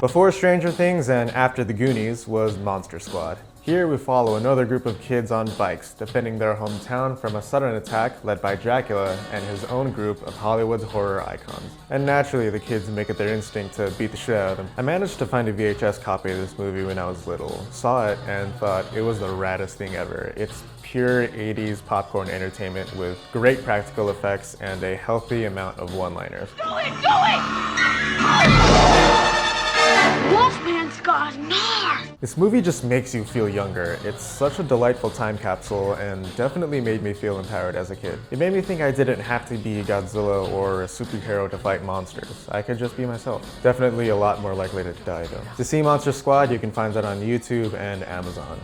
Before Stranger Things and after the Goonies was Monster Squad. Here we follow another group of kids on bikes, defending their hometown from a sudden attack led by Dracula and his own group of Hollywood's horror icons. And naturally, the kids make it their instinct to beat the shit out of them. I managed to find a VHS copy of this movie when I was little, saw it, and thought it was the raddest thing ever. It's pure 80s popcorn entertainment with great practical effects and a healthy amount of one-liners. Go it! Wolfman's got gnar! This movie just makes you feel younger. It's such a delightful time capsule and definitely made me feel empowered as a kid. It made me think I didn't have to be Godzilla or a superhero to fight monsters. I could just be myself. Definitely a lot more likely to die though. To see Monster Squad, you can find that on YouTube and Amazon.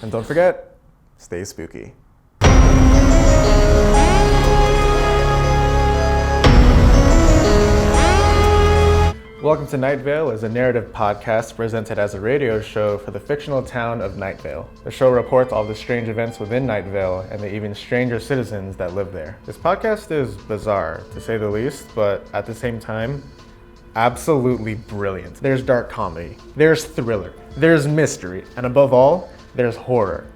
And don't forget, stay spooky. Welcome to Nightvale is a narrative podcast presented as a radio show for the fictional town of Nightvale. The show reports all the strange events within Nightvale and the even stranger citizens that live there. This podcast is bizarre, to say the least, but at the same time, absolutely brilliant. There's dark comedy, there's thriller, there's mystery, and above all, there's horror.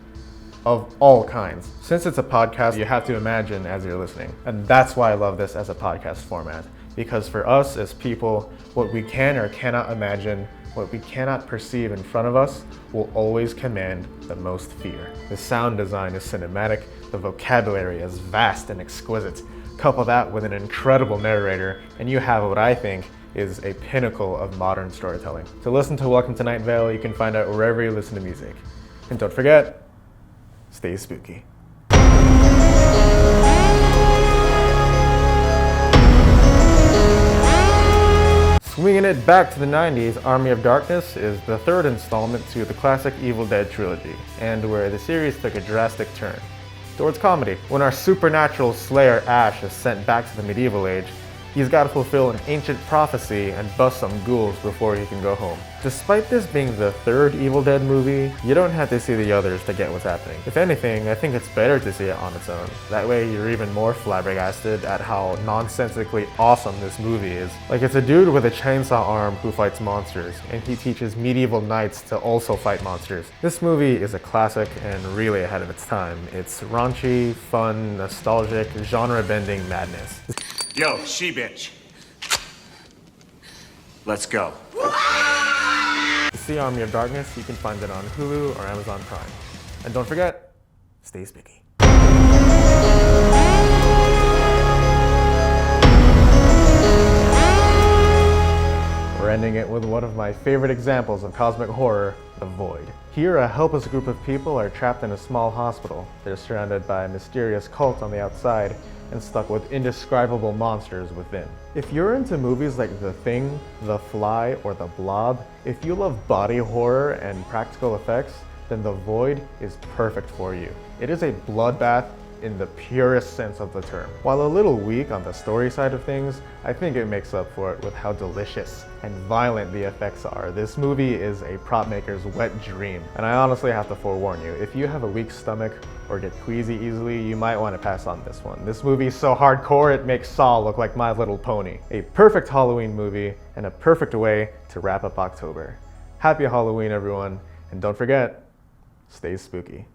Of all kinds. Since it's a podcast, you have to imagine as you're listening. And that's why I love this as a podcast format. Because for us as people, what we can or cannot imagine, what we cannot perceive in front of us, will always command the most fear. The sound design is cinematic, the vocabulary is vast and exquisite. Couple that with an incredible narrator, and you have what I think is a pinnacle of modern storytelling. To listen to Welcome to Nightvale, you can find out wherever you listen to music. And don't forget, stay spooky. Swinging it back to the 90s, Army of Darkness is the third installment to the classic Evil Dead trilogy, and where the series took a drastic turn towards comedy. When our supernatural slayer Ash is sent back to the medieval age, he's got to fulfill an ancient prophecy and bust some ghouls before he can go home. Despite this being the third Evil Dead movie, you don't have to see the others to get what's happening. If anything, I think it's better to see it on its own. That way you're even more flabbergasted at how nonsensically awesome this movie is. Like, it's a dude with a chainsaw arm who fights monsters, and he teaches medieval knights to also fight monsters. This movie is a classic and really ahead of its time. It's raunchy, fun, nostalgic, genre-bending madness. Yo, she-bitch. Let's go. To see Army of Darkness, you can find it on Hulu or Amazon Prime. And don't forget, stay spooky. We're ending it with one of my favorite examples of cosmic horror, The Void. Here, a helpless group of people are trapped in a small hospital. They're surrounded by a mysterious cult on the outside and stuck with indescribable monsters within. If you're into movies like The Thing, The Fly, or The Blob, if you love body horror and practical effects, then The Void is perfect for you. It is a bloodbath in the purest sense of the term. While a little weak on the story side of things, I think it makes up for it with how delicious and violent the effects are. This movie is a prop maker's wet dream, and I honestly have to forewarn you, if you have a weak stomach or get queasy easily, you might want to pass on this one. This movie is so hardcore it makes Saw look like My Little Pony. A perfect Halloween movie and a perfect way to wrap up October. Happy Halloween, everyone, and don't forget, stay spooky.